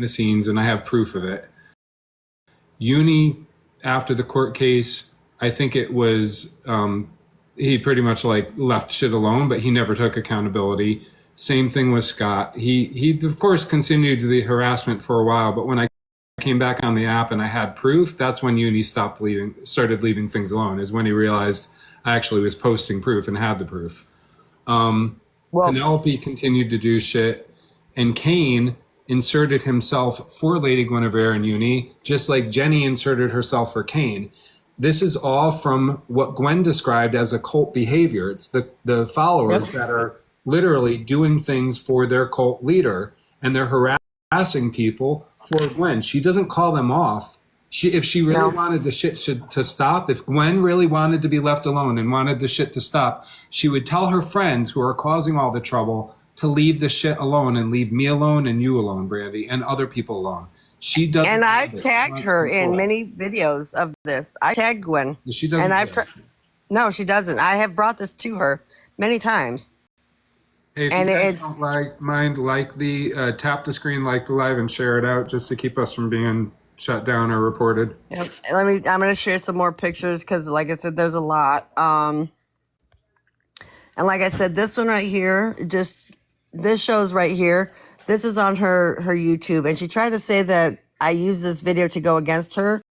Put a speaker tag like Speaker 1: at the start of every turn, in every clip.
Speaker 1: the scenes, and I have proof of it. Uni, after the court case, I think it was he pretty much like left shit alone, but he never took accountability. Same thing with Scott. He of course continued the harassment for a while, but when I came back on the app and I had proof, that's when Uni started leaving things alone. Is when he realized I actually was posting proof and had the proof.
Speaker 2: Well,
Speaker 1: Penelope continued to do shit, and Kane inserted himself for Lady Guinevere and Uni, just like Jenny inserted herself for Kane. This is all from what Gwen described as a cult behavior. It's the followers that are literally doing things for their cult leader, and they're harassing people for Gwen. She doesn't call them off. If she really wanted the shit to stop, if Gwen really wanted to be left alone and wanted the shit to stop, she would tell her friends who are causing all the trouble to leave the shit alone and leave me alone and you alone, Brandy, and other people alone. She doesn't.
Speaker 2: And I've tagged her in many videos of this. I tagged Gwen.
Speaker 1: She doesn't.
Speaker 2: And no, she doesn't. I have brought this to her many times.
Speaker 1: Hey, if you guys don't mind, tap the screen, like the live, and share it out just to keep us from being shut down or reported.
Speaker 2: Yep. I'm going to share some more pictures because, like I said, there's a lot. And like I said, this one right here, this shows right here. This is on her YouTube, and she tried to say that I used this video to go against her.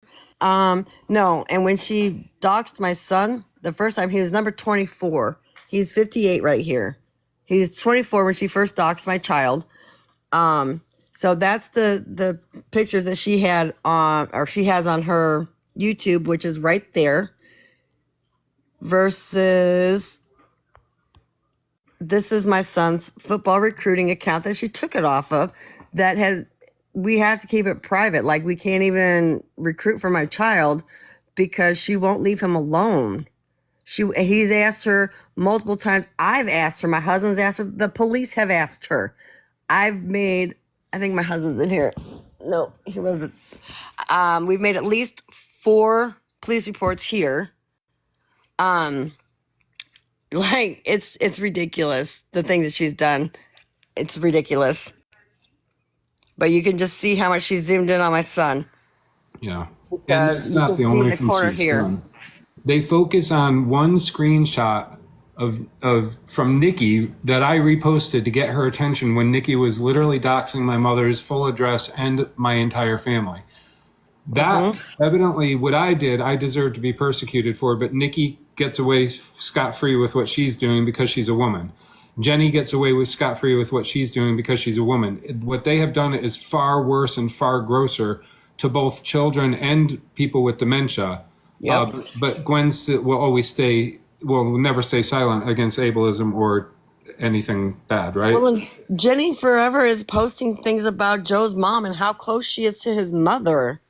Speaker 2: No, and when she doxed my son, the first time, he was number 24. He's 58 right here. He's 24 when she first doxed my child. So that's the picture that she had on, or she has on her YouTube, which is right there. Versus, this is my son's football recruiting account that she took it off of. We have to keep it private. Like, we can't even recruit for my child because she won't leave him alone. He's asked her multiple times. I've asked her. My husband's asked her. The police have asked her. I think my husband's in here. No, he wasn't. We've made at least 4 police reports here. Like, it's ridiculous, the things that she's done. It's ridiculous. But you can just see how much she zoomed in on my son.
Speaker 1: Yeah. And that's not the only thing she's done. They focus on one screenshot from Nikki that I reposted to get her attention when Nikki was literally doxing my mother's full address and my entire family. That evidently what I did, I deserve to be persecuted for, but Nikki gets away scot-free with what she's doing because she's a woman. Jenny gets away with scot-free with what she's doing because she's a woman. What they have done is far worse and far grosser to both children and people with dementia. Yep. But Gwen will never stay silent against ableism or anything bad, right?
Speaker 2: Well, and Jenny forever is posting things about Joe's mom and how close she is to his mother.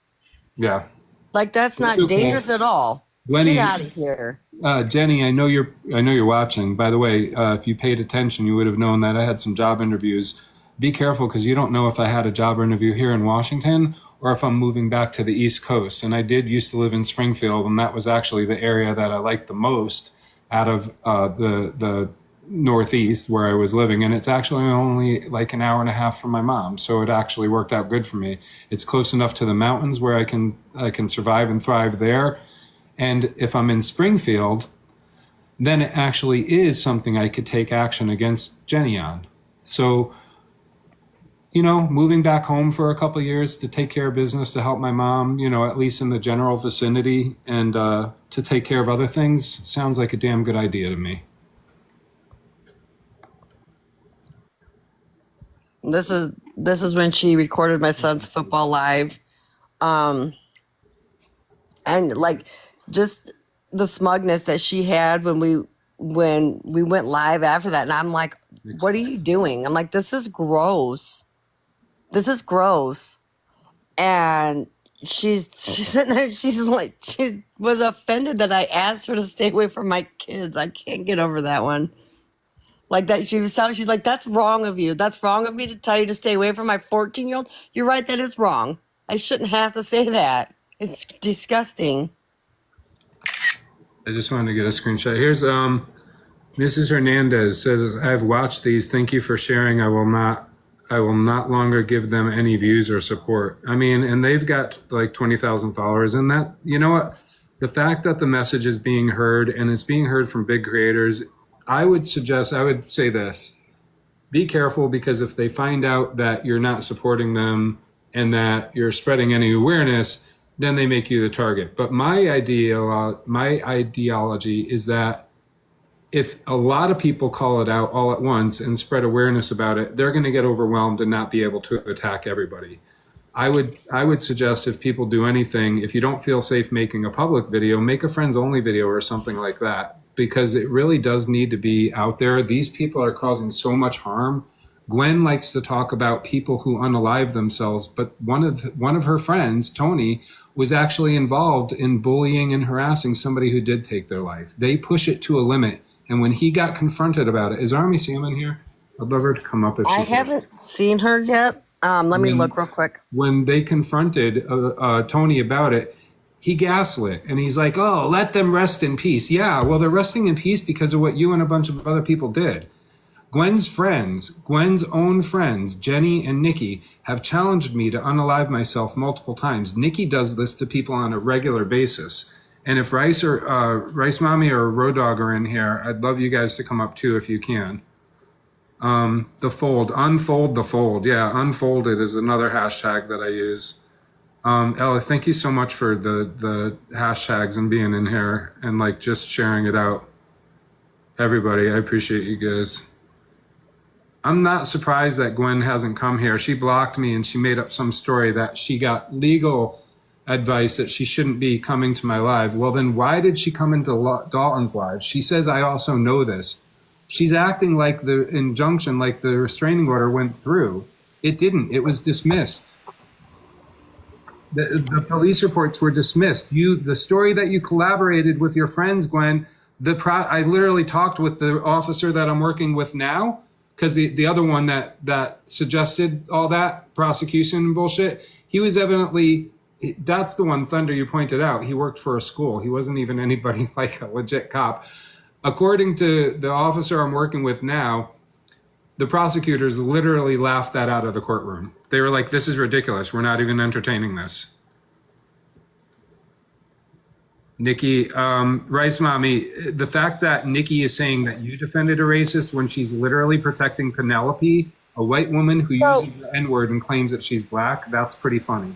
Speaker 1: Yeah.
Speaker 2: Like, that's not dangerous at all. Get out of here.
Speaker 1: Jenny, I know you're watching. By the way, if you paid attention, you would have known that I had some job interviews. Be careful, because you don't know if I had a job interview here in Washington or if I'm moving back to the East Coast. And I did used to live in Springfield, and that was actually the area that I liked the most out of the Northeast where I was living. And it's actually only like an hour and a half from my mom. So it actually worked out good for me. It's close enough to the mountains where I can survive and thrive there. And if I'm in Springfield, then it actually is something I could take action against Jenny on. So, moving back home for a couple of years to take care of business, to help my mom, at least in the general vicinity, and to take care of other things, sounds like a damn good idea to me.
Speaker 2: This is when she recorded my son's football live. And like, just the smugness that she had when we went live after that. And I'm like, what are you doing? I'm like, this is gross. This is gross. And she's sitting there, she's like, she was offended that I asked her to stay away from my kids. I can't get over that one. Like that, she's like, that's wrong of you. That's wrong of me to tell you to stay away from my 14-year-old. You're right, that is wrong. I shouldn't have to say that. It's disgusting.
Speaker 1: I just wanted to get a screenshot. Here's Mrs. Hernandez says, I've watched these. Thank you for sharing. I will not I will not longer give them any views or support. I mean, and they've got like 20,000 followers, and that, you know what? The fact that the message is being heard and it's being heard from big creators, I would say this: be careful, because if they find out that you're not supporting them and that you're spreading any awareness, then they make you the target. But my ideology is that if a lot of people call it out all at once and spread awareness about it, they're going to get overwhelmed and not be able to attack everybody. I would suggest, if people do anything, if you don't feel safe making a public video, make a friends only video or something like that, because it really does need to be out there. These people are causing so much harm. Gwen likes to talk about people who unalive themselves, but one of her friends, Tony, was actually involved in bullying and harassing somebody who did take their life. They push it to a limit. And when he got confronted about it, is Army Sam in here? I'd love her to come up if she
Speaker 2: I haven't seen her yet. Let me look real quick.
Speaker 1: When they confronted Tony about it, he gaslit, and he's like, "Oh, let them rest in peace." Yeah, well, they're resting in peace because of what you and a bunch of other people did. Gwen's own friends, Jenny and Nikki, have challenged me to unalive myself multiple times. Nikki does this to people on a regular basis. And if Rice Mommy or Road Dog are in here, I'd love you guys to come up too if you can. Unfold the fold. Yeah, unfolded is another hashtag that I use. Ella, thank you so much for the hashtags and being in here and like just sharing it out. Everybody, I appreciate you guys. I'm not surprised that Gwen hasn't come here. She blocked me and she made up some story that she got legal advice that she shouldn't be coming to my live. Well, then why did she come into Dalton's live? She says, I also know this. She's acting like the injunction, like the restraining order went through. It didn't. It was dismissed. The police reports were dismissed. The story that you collaborated with your friends, Gwen, I literally talked with the officer that I'm working with now, because the other one that suggested all that prosecution bullshit, he was evidently, that's the one, Thunder, you pointed out. He worked for a school. He wasn't even anybody like a legit cop. According to the officer I'm working with now, the prosecutors literally laughed that out of the courtroom. They were like, this is ridiculous. We're not even entertaining this. Nikki, Rice Mommy, the fact that Nikki is saying that you defended a racist when she's literally protecting Penelope, a white woman who uses the N-word and claims that she's black, that's pretty funny.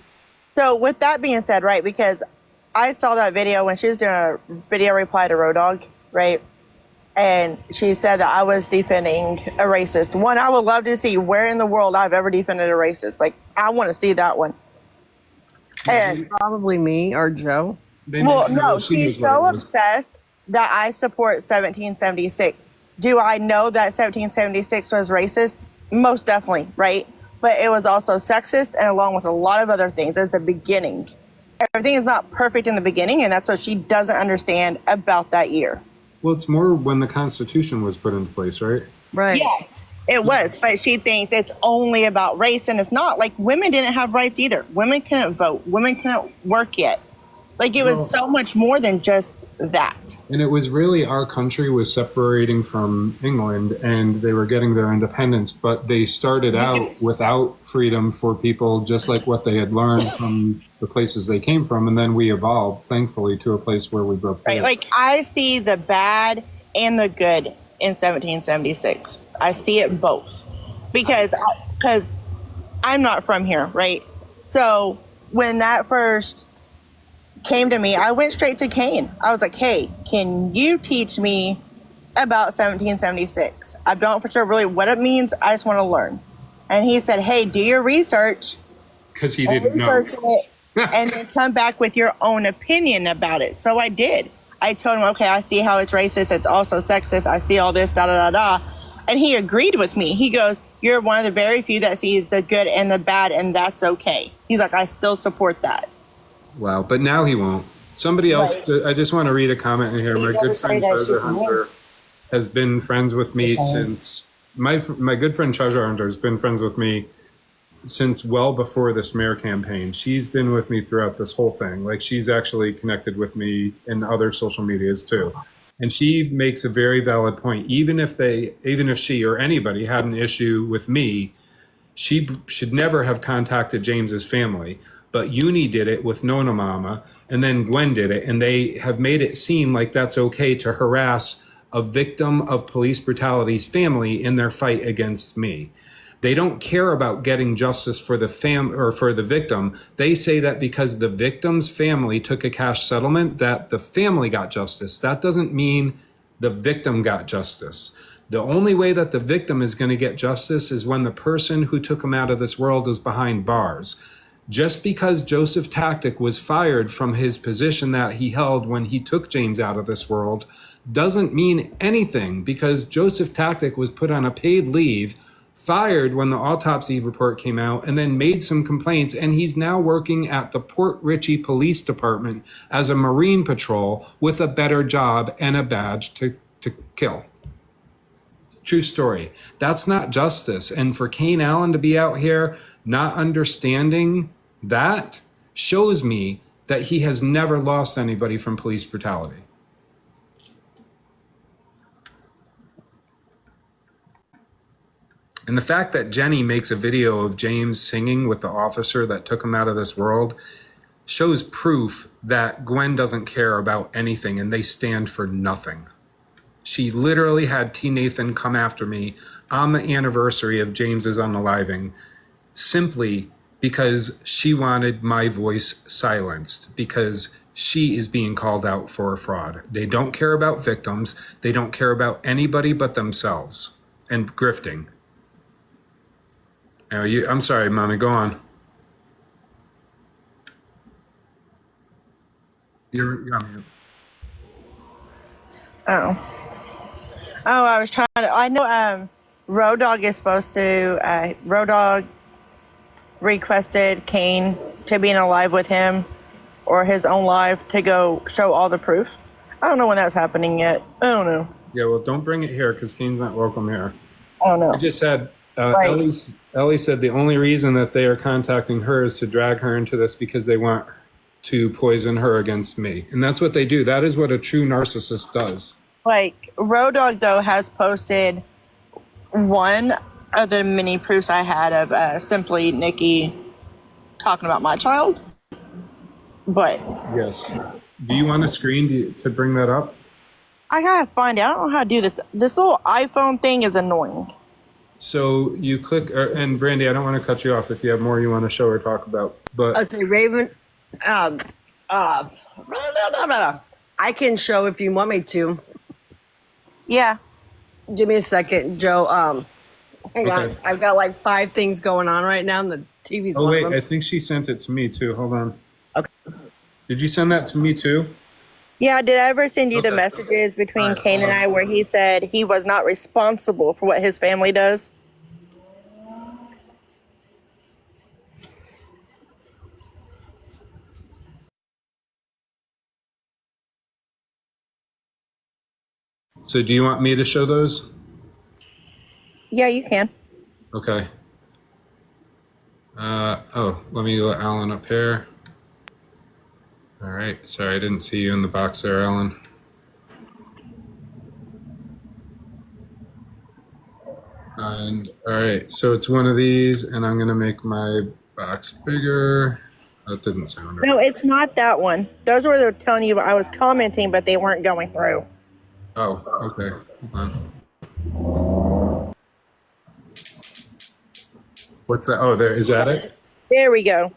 Speaker 3: So with that being said, right, because I saw that video when she was doing a video reply to Road Dog, right? And she said that I was defending a racist. One, I would love to see where in the world I've ever defended a racist. Like, I want to see that one. And
Speaker 2: probably me or Joe.
Speaker 3: Well, no, she's so obsessed that I support 1776. Do I know that 1776 was racist? Most definitely, right? But it was also sexist, and along with a lot of other things. There's the beginning. Everything is not perfect in the beginning, and that's what she doesn't understand about that year.
Speaker 1: Well, it's more when the Constitution was put into place, right?
Speaker 2: Right.
Speaker 3: Yeah, it was. But she thinks it's only about race, and it's not. Like, women didn't have rights either. Women couldn't vote. Women couldn't work yet. Like, it was so much more than just that.
Speaker 1: And it was really, our country was separating from England and they were getting their independence, but they started out without freedom for people, just like what they had learned from the places they came from. And then we evolved, thankfully, to a place where we broke free.
Speaker 3: Right. Like, I see the bad and the good in 1776. I see it both because I'm not from here, right? So when that first came to me, I went straight to Kane. I was like, hey, can you teach me about 1776? I don't for sure really what it means. I just want to learn. And he said, hey, do your research.
Speaker 1: Because he didn't know.
Speaker 3: And then come back with your own opinion about it. So I did. I told him, okay, I see how it's racist. It's also sexist. I see all this, da, da, da, da. And he agreed with me. He goes, you're one of the very few that sees the good and the bad, and that's okay. He's like, I still support that.
Speaker 1: Wow, but now he won't. Somebody else, I just want to read a comment in here. My good friend Treasure Hunter has been friends with me since, my good friend Treasure Hunter has been friends with me since well before the smear campaign. She's been with me throughout this whole thing. Like, she's actually connected with me in other social medias too. And she makes a very valid point. Even if she or anybody had an issue with me, She should never have contacted James's family, but Uni did it with Nona Mama, and then Gwen did it, and they have made it seem like that's okay to harass a victim of police brutality's family in their fight against me. They don't care about getting justice for the for the victim. They say that because the victim's family took a cash settlement, that the family got justice. That doesn't mean the victim got justice. The only way that the victim is going to get justice is when the person who took him out of this world is behind bars. Just because Joseph Tactic was fired from his position that he held when he took James out of this world doesn't mean anything, because Joseph Tactic was put on a paid leave, fired when the autopsy report came out, and then made some complaints, and he's now working at the Port Richey Police Department as a Marine patrol with a better job and a badge to kill. True story. That's not justice. And for Kane Allen to be out here not understanding that shows me that he has never lost anybody from police brutality. And the fact that Jenny makes a video of James singing with the officer that took him out of this world shows proof that Gwen doesn't care about anything and they stand for nothing. She literally had T. Nathan come after me on the anniversary of James's unaliving simply because she wanted my voice silenced, because she is being called out for a fraud. They don't care about victims. They don't care about anybody but themselves and grifting. I'm sorry, Mommy, go on. You're on mute.
Speaker 3: Oh. Oh, I was trying to. I know. Road Dog is supposed to. Road Dog requested Kane to be in a live with him, or his own live, to go show all the proof. I don't know when that's happening yet. I don't know.
Speaker 1: Yeah, well, don't bring it here because Kane's not welcome here.
Speaker 3: I don't know.
Speaker 1: I just had
Speaker 3: Right.
Speaker 1: Ellie said the only reason that they are contacting her is to drag her into this because they want to poison her against me, and that's what they do. That is what a true narcissist does.
Speaker 3: Like, Road Dog, though, has posted one of the many proofs I had of simply Nikki talking about my child. But
Speaker 1: Yes. Do you want a screen to bring that up?
Speaker 3: I gotta find out. I don't know how to do this. This little iPhone thing is annoying.
Speaker 1: So you click, and Brandy, I don't want to cut you off if you have more you want to show or talk about. But
Speaker 2: I say Raven. Um, uh, I can show if you want me to.
Speaker 3: Yeah.
Speaker 2: Give me a second, Joe. Hang on.
Speaker 1: Okay.
Speaker 2: I've got like 5 things going on right now, and the TV's
Speaker 1: oh
Speaker 2: one
Speaker 1: wait,
Speaker 2: of
Speaker 1: I
Speaker 2: them.
Speaker 1: think she sent it to me too. Hold on.
Speaker 2: Okay.
Speaker 1: Did you send that to me too?
Speaker 3: Yeah, did I ever send you the
Speaker 1: Okay.
Speaker 3: messages between
Speaker 1: All right,
Speaker 3: Kane and
Speaker 1: hold on.
Speaker 3: I where he said he was not responsible for what his family does?
Speaker 1: So do you want me to show those?
Speaker 3: Yeah, you can.
Speaker 1: Okay. Let me let Alan up here. All right. Sorry, I didn't see you in the box there, Alan. And all right, so it's one of these, and I'm gonna make my box bigger. That didn't sound right.
Speaker 3: No, it's not that one. Those were the telling you I was commenting, but they weren't going through.
Speaker 1: Oh, okay. Hold on. What's that? Oh, there. Is that it?
Speaker 3: There we go.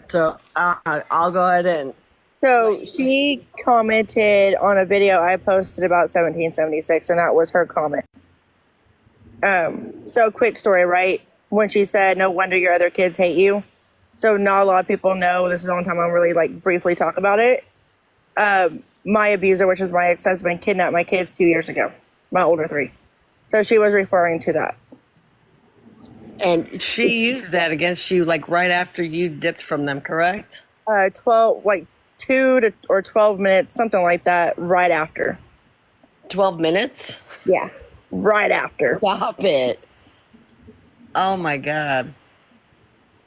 Speaker 2: So I'll go ahead and.
Speaker 3: So she commented on a video I posted about 1776, and that was her comment. So quick story, right? When she said, "No wonder your other kids hate you." So not a lot of people know. This is the only time I'm really like briefly talk about it. My abuser, which is my ex-husband, kidnapped my kids 2 years ago, my older 3. So she was referring to that.
Speaker 2: And she used that against you like right after you dipped from them, correct?
Speaker 3: 12, like 12 minutes, something like that, right after.
Speaker 2: 12 minutes?
Speaker 3: Yeah, right after.
Speaker 2: Stop it. Oh my God.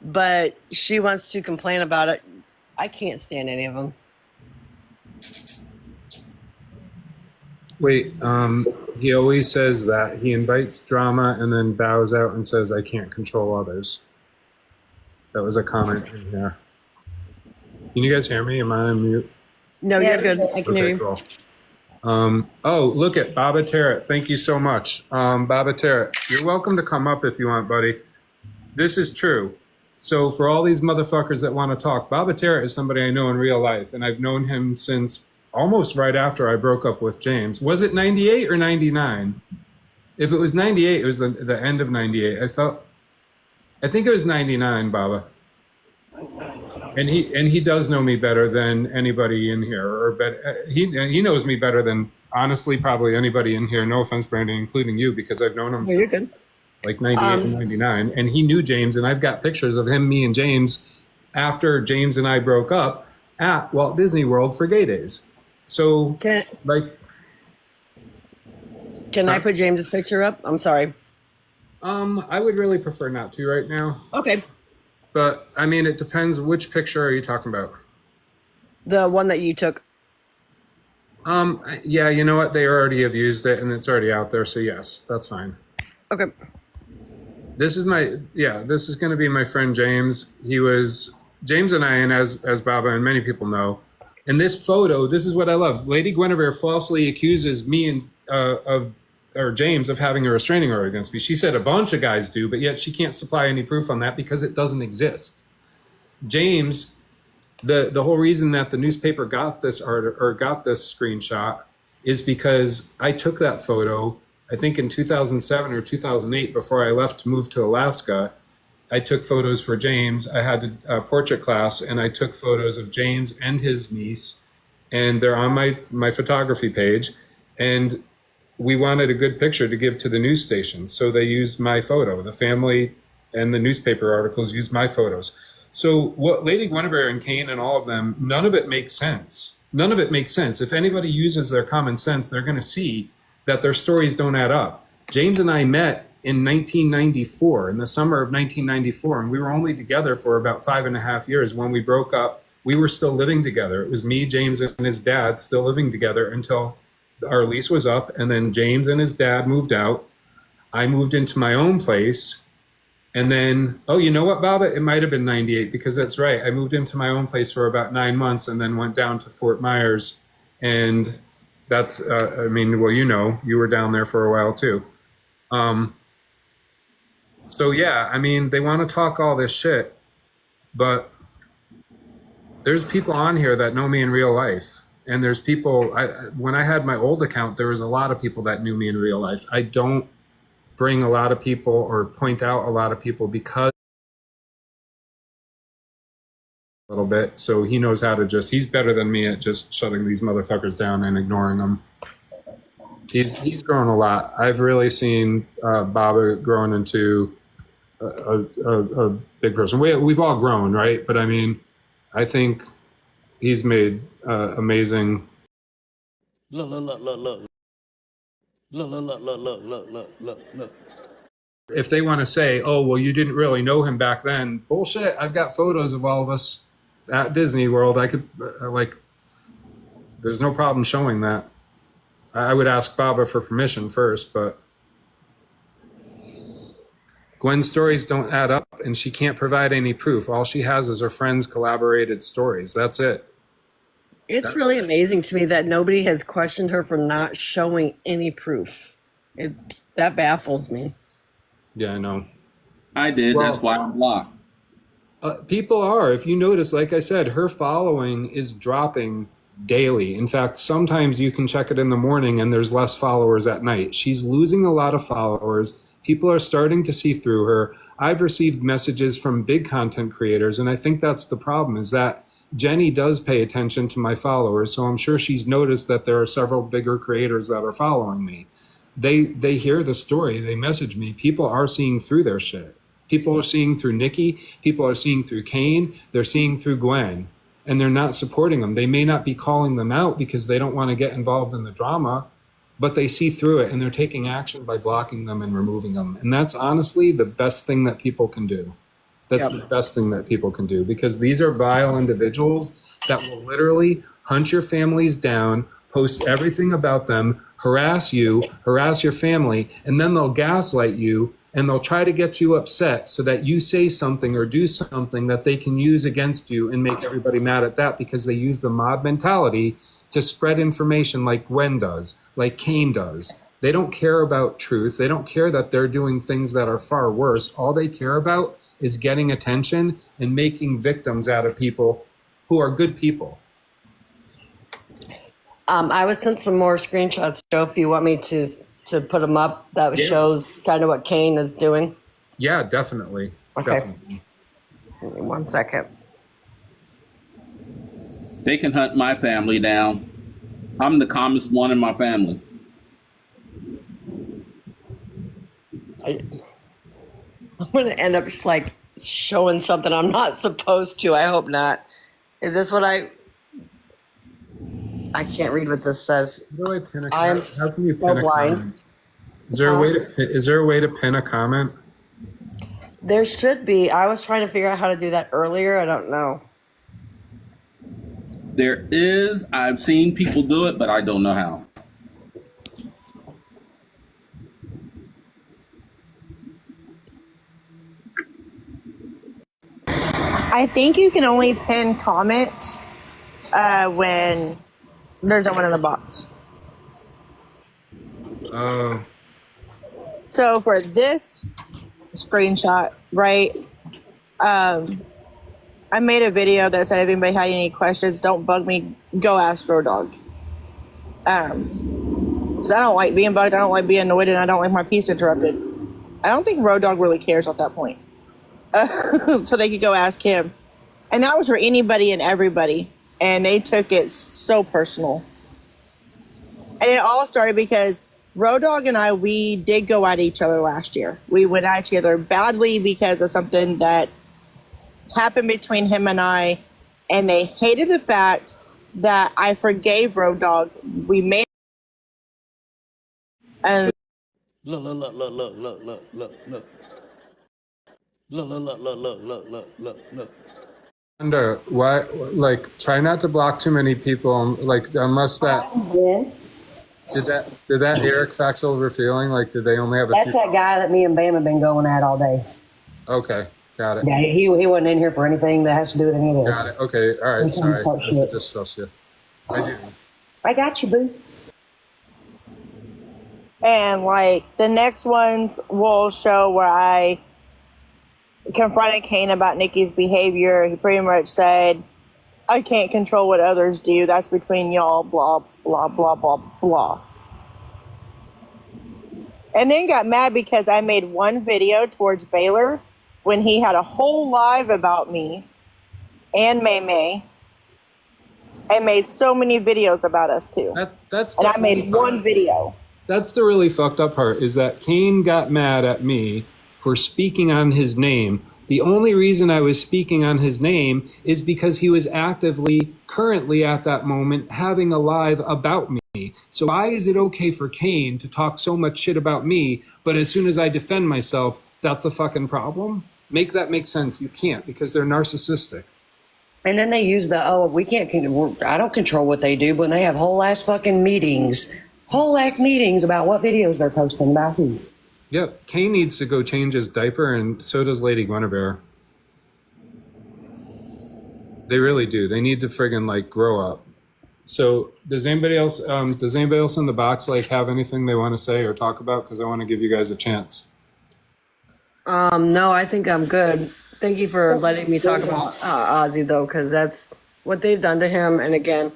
Speaker 2: but she wants to complain about it. I can't stand any of them.
Speaker 1: Wait, he always says that he invites drama and then bows out and says, I can't control others. That was a comment in here. Can you guys hear me? Am I on mute?
Speaker 2: No,
Speaker 3: Yeah.
Speaker 2: you're good. I can hear you.
Speaker 1: Cool. Oh, look at Baba Tarrant. Thank you so much. Baba Tarrant, you're welcome to come up if you want, buddy. This is true. So for all these motherfuckers that want to talk, Baba Tarrant is somebody I know in real life, and I've known him since almost right after I broke up with James. Was it 98 or 99? If it was 98, it was the end of 98. I think it was 99, Baba. And he does know me better than anybody in here, or he knows me better than honestly probably anybody in here. No offense, Brandon, including you, because I've known him
Speaker 2: You're good.
Speaker 1: like 98 and 99, and he knew James, and I've got pictures of him, me and James, after James and I broke up at Walt Disney World for Gay Days. So,
Speaker 2: Can I put James's picture up? I'm sorry.
Speaker 1: I would really prefer not to right now.
Speaker 2: Okay.
Speaker 1: But I mean, it depends. Which picture are you talking about?
Speaker 2: The one that you took.
Speaker 1: Yeah, you know what? They already have used it, and it's already out there. So yes, that's fine.
Speaker 2: Okay.
Speaker 1: This is going to be my friend James. James and I, and as Baba and many people know, in this photo, this is what I love. Lady Guinevere falsely accuses me or James of having a restraining order against me. She said a bunch of guys do, but yet she can't supply any proof on that because it doesn't exist. James, the whole reason that the newspaper got this screenshot is because I took that photo, I think in 2007 or 2008, before I left to move to Alaska. I took photos for James. I had a portrait class, and I took photos of James and his niece, and they're on my photography page. And we wanted a good picture to give to the news stations, so they used my photo. The family and the newspaper articles used my photos. So what Lady Guinevere and Kane and all of them, none of it makes sense. None of it makes sense. If anybody uses their common sense, they're going to see that their stories don't add up. James and I met in 1994, in the summer of 1994, and we were only together for about 5.5 years. When we broke up, we were still living together. It was me, James, and his dad still living together until our lease was up, and then James and his dad moved out. I moved into my own place, and then, oh, you know what, Baba? It might have been 98, because that's right. I moved into my own place for about 9 months and then went down to Fort Myers, and that's, well, you were down there for a while too. So yeah, I mean, they want to talk all this shit, but there's people on here that know me in real life. And there's people, when I had my old account, there was a lot of people that knew me in real life. I don't bring a lot of people or point out a lot of people because a little bit. So he knows how to he's better than me at just shutting these motherfuckers down and ignoring them. He's grown a lot. I've really seen Baba growing into a big person. We've all grown, right? But I mean, I think he's made amazing. Look. If they want to say, oh, well, you didn't really know him back then, bullshit. I've got photos of all of us at Disney World. I could, there's no problem showing that. I would ask Baba for permission first, but Gwen's stories don't add up, and she can't provide any proof. All she has is her friends' collaborated stories. That's it.
Speaker 2: It's really amazing to me that nobody has questioned her for not showing any proof. That baffles me.
Speaker 1: Yeah, I know.
Speaker 4: I did. That's why I'm blocked.
Speaker 1: People are. If you notice, like I said, her following is dropping daily. In fact, sometimes you can check it in the morning and there's less followers at night. She's losing a lot of followers. People are starting to see through her. I've received messages from big content creators, and I think that's the problem, is that Jenny does pay attention to my followers, so I'm sure she's noticed that there are several bigger creators that are following me. They hear the story, they message me. People are seeing through their shit. People are seeing through Nikki. People are seeing through Kane. They're seeing through Gwen, and they're not supporting them. They may not be calling them out because they don't want to get involved in the drama, but they see through it, and they're taking action by blocking them and removing them. And that's honestly the best thing that people can do. That's
Speaker 2: Yep.
Speaker 1: the best thing that people can do, because these are vile individuals that will literally hunt your families down, post everything about them, harass you, harass your family, and then they'll gaslight you and they'll try to get you upset so that you say something or do something that they can use against you and make everybody mad at that, because they use the mob mentality to spread information like Gwen does, like Kane does. They don't care about truth. They don't care that they're doing things that are far worse. All they care about is getting attention and making victims out of people who are good people.
Speaker 2: I was sent some more screenshots, Joe, if you want me to put them up. That shows kind of what Kane is doing.
Speaker 1: Yeah, definitely.
Speaker 2: Okay.
Speaker 1: Definitely.
Speaker 2: Give me 1 second.
Speaker 4: They can hunt my family down. I'm the calmest one in my family.
Speaker 2: I'm going to end up like showing something I'm not supposed to. I hope not. Is this what I can't read what this says.
Speaker 1: How do I pin a
Speaker 2: I'm
Speaker 1: comment? How can you
Speaker 2: so
Speaker 1: pin a
Speaker 2: blind.
Speaker 1: comment? Is there a way to pin a comment?
Speaker 2: There should be. I was trying to figure out how to do that earlier. I don't know.
Speaker 4: There is. I've seen people do it, but I don't know how.
Speaker 3: I think you can only pin comments when there's no one in the box.
Speaker 1: Oh.
Speaker 3: So for this screenshot, right? I made a video that said if anybody had any questions, don't bug me. Go ask Road Dog. Because I don't like being bugged. I don't like being annoyed, and I don't like my peace interrupted. I don't think Road Dog really cares at that point. So they could go ask him. And that was for anybody and everybody. And they took it so personal. And it all started because Road Dog and I, we did go at each other last year. We went at each other badly because of something that happened between him and I. And they hated the fact that I forgave Road Dog. We made and
Speaker 5: Look, look, look, look, look, look, look, look, look. Look, look, look, look, look, look, look, look, look.
Speaker 1: Wonder why, like, try not to block too many people, like, unless that, did that Eric Faxover feeling, like, did they only have a
Speaker 6: That's
Speaker 1: few?
Speaker 6: that guy that me and Bam have been going at all day.
Speaker 1: Okay, got it.
Speaker 6: Yeah, he wasn't in here for anything that has to do with any of this.
Speaker 1: Got it. Okay, all right,
Speaker 6: We can't
Speaker 1: sorry.
Speaker 6: start
Speaker 1: I
Speaker 6: shit.
Speaker 1: just trust you. I do.
Speaker 6: I got you, boo.
Speaker 3: And like the next ones will show where I confronted Kane about Nikki's behavior. He pretty much said, I can't control what others do. That's between y'all, blah, blah, blah, blah, blah. And then got mad because I made one video towards Baylor when he had a whole live about me and May May. And made so many videos about us too.
Speaker 1: That's
Speaker 3: And
Speaker 1: the
Speaker 3: I made
Speaker 1: funny part.
Speaker 3: one video.
Speaker 1: That's the really fucked up part, is that Kane got mad at me for speaking on his name. The only reason I was speaking on his name is because he was actively, currently at that moment, having a live about me. So why is it okay for Kane to talk so much shit about me, but as soon as I defend myself, that's a fucking problem? Make that make sense. You can't, because they're narcissistic.
Speaker 6: And then they use we can't, I don't control what they do, but they have whole ass meetings about what videos they're posting about who.
Speaker 1: Yep, Kane needs to go change his diaper, and so does Lady Guinevere. They really do. They need to friggin' like grow up. So does anybody else in the box like have anything they want to say or talk about? Because I want to give you guys a chance.
Speaker 2: No, I think I'm good. Thank you for letting me talk about Ozzy, though, because that's what they've done to him. And again,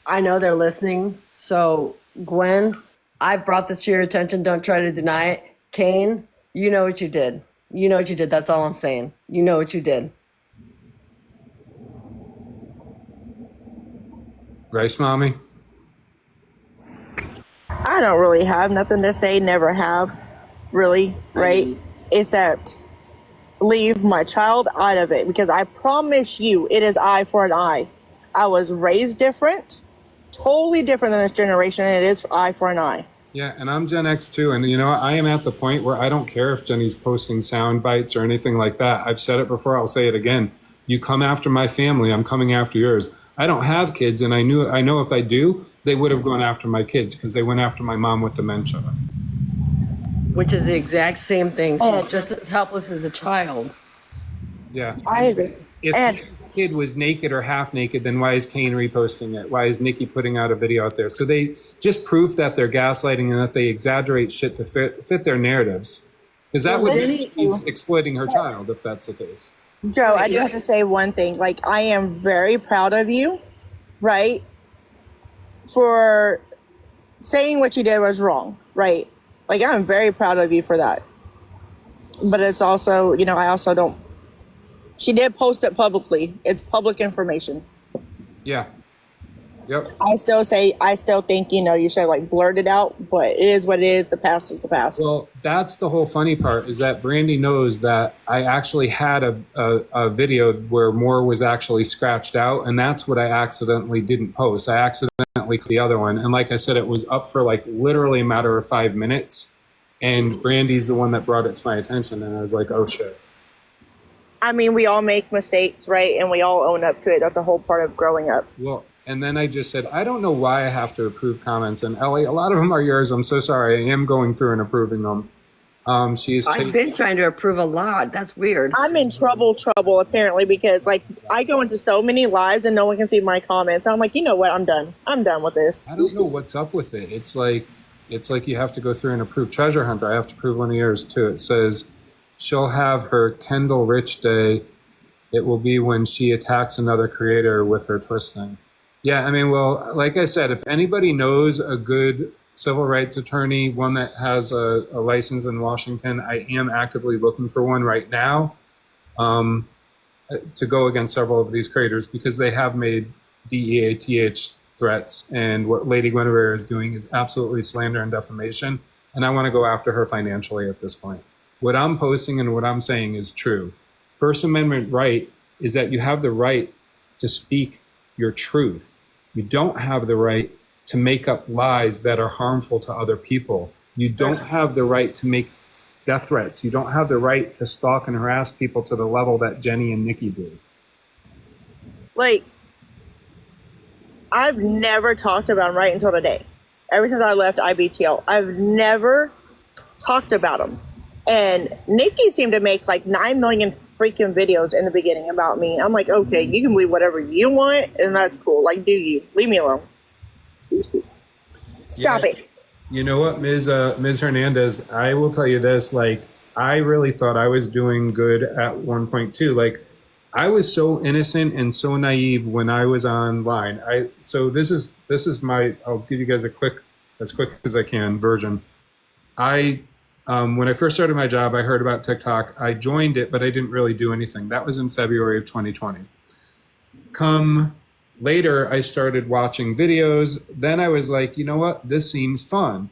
Speaker 2: I know they're listening. So, Gwen, I brought this to your attention. Don't try to deny it. Kane, you know what you did. You know what you did. That's all I'm saying. You know what you did.
Speaker 1: Rice Mommy?
Speaker 3: I don't really have nothing to say, never have, really, right? Except leave my child out of it, because I promise you it is eye for an eye. I was raised different, totally different than this generation, and it is eye for an eye.
Speaker 1: Yeah, and I'm Gen X too. And you know, I am at the point where I don't care if Jenny's posting sound bites or anything like that. I've said it before, I'll say it again. You come after my family, I'm coming after yours. I don't have kids, and I know if I do, they would have gone after my kids because they went after my mom with dementia.
Speaker 2: Which is the exact same thing. She's just as helpless as a child.
Speaker 1: Yeah.
Speaker 3: I agree.
Speaker 1: If
Speaker 3: And
Speaker 1: the kid was naked or half naked, then why is Kane reposting it? Why is Nikki putting out a video out there? So they just proof that they're gaslighting and that they exaggerate shit to fit their narratives. Because that would be exploiting her child if that's the case.
Speaker 3: Joe, I do have to say one thing. Like, I am very proud of you, right? For saying what you did was wrong, right? Like, I'm very proud of you for that. But it's also, you know, I also don't. She did post it publicly. It's public information.
Speaker 1: Yeah. Yep.
Speaker 3: I still think, you know, you should like blurt it out, but it is what it is. The past is the past.
Speaker 1: Well, that's the whole funny part is that Brandy knows that I actually had a video where more was actually scratched out, and that's what I accidentally didn't post. I accidentally clicked the other one, and like I said, it was up for like literally a matter of 5 minutes, and Brandy's the one that brought it to my attention, and I was like, oh shit.
Speaker 3: I mean, we all make mistakes, right? And we all own up to it. That's a whole part of growing up.
Speaker 1: Well, and then I just said, I don't know why I have to approve comments. And Ellie, a lot of them are yours. I'm so sorry. I am going through and approving them.
Speaker 2: I've been trying to approve a lot. That's weird.
Speaker 3: I'm in trouble apparently, because like I go into so many lives and no one can see my comments. I'm like, you know what? I'm done with this.
Speaker 1: I don't know what's up with it. It's like you have to go through and approve Treasure Hunter. I have to approve one of yours too. It says she'll have her Kendall Rich day. It will be when she attacks another creator with her twisting. Yeah, I mean, well, like I said, if anybody knows a good civil rights attorney, one that has a license in Washington, I am actively looking for one right now to go against several of these creators because they have made DEATH threats. And what Lady Guinevere is doing is absolutely slander and defamation. And I want to go after her financially at this point. What I'm posting and what I'm saying is true. First Amendment right is that you have the right to speak your truth. You don't have the right to make up lies that are harmful to other people. You don't have the right to make death threats. You don't have the right to stalk and harass people to the level that Jenny and Nikki do.
Speaker 3: Like, I've never talked about them right until today. Ever since I left IBTL, I've never talked about them. And Nikki seemed to make like 9 million freaking videos in the beginning about me. I'm like, okay, you can believe whatever you want, and that's cool. Like, do you? Leave me alone. Stop it.
Speaker 1: You know what, Ms. Hernandez, I will tell you this, like, I really thought I was doing good at one point too. Like, I was so innocent and so naive when I was online. So this is my, I'll give you guys as quick as I can version. When I first started my job, I heard about TikTok. I joined it, but I didn't really do anything. That was in February of 2020. Come later, I started watching videos. Then I was like, you know what? This seems fun.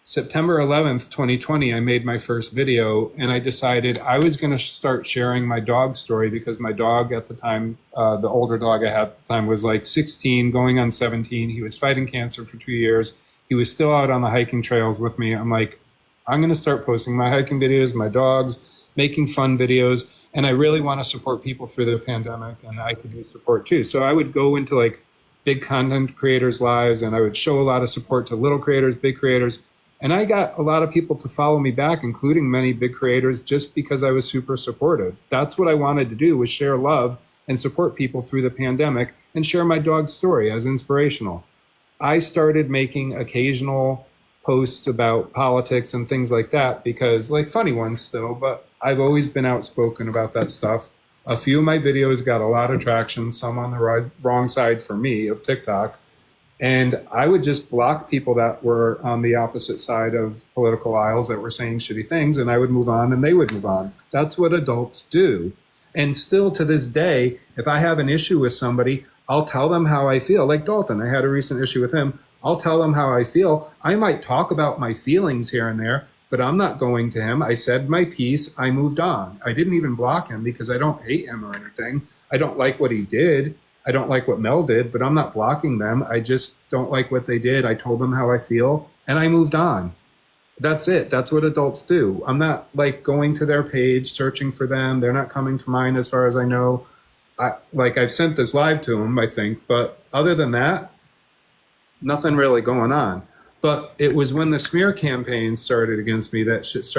Speaker 1: September 11th, 2020, I made my first video, and I decided I was going to start sharing my dog story because my dog at the time, the older dog I had at the time, was like 16, going on 17. He was fighting cancer for 2 years. He was still out on the hiking trails with me. I'm like, I'm going to start posting my hiking videos, my dogs, making fun videos. And I really want to support people through the pandemic, and I could use support too. So I would go into like big content creators' lives, and I would show a lot of support to little creators, big creators. And I got a lot of people to follow me back, including many big creators, just because I was super supportive. That's what I wanted to do, was share love and support people through the pandemic and share my dog's story as inspirational. I started making occasional posts about politics and things like that because, like, funny ones still, but I've always been outspoken about that stuff. A few of my videos got a lot of traction, some on the wrong side for me of TikTok. And I would just block people that were on the opposite side of political aisles that were saying shitty things, and I would move on and they would move on. That's what adults do. And still to this day, if I have an issue with somebody, I'll tell them how I feel. Like Dalton, I had a recent issue with him. I'll tell them how I feel. I might talk about my feelings here and there, but I'm not going to him. I said my piece. I moved on. I didn't even block him because I don't hate him or anything. I don't like what he did. I don't like what Mel did, but I'm not blocking them. I just don't like what they did. I told them how I feel, and I moved on. That's it. That's what adults do. I'm not like going to their page, searching for them. They're not coming to mine as far as I know. I've sent this live to them, I think, but other than that, nothing really going on. But it was when the smear campaign started against me that shit started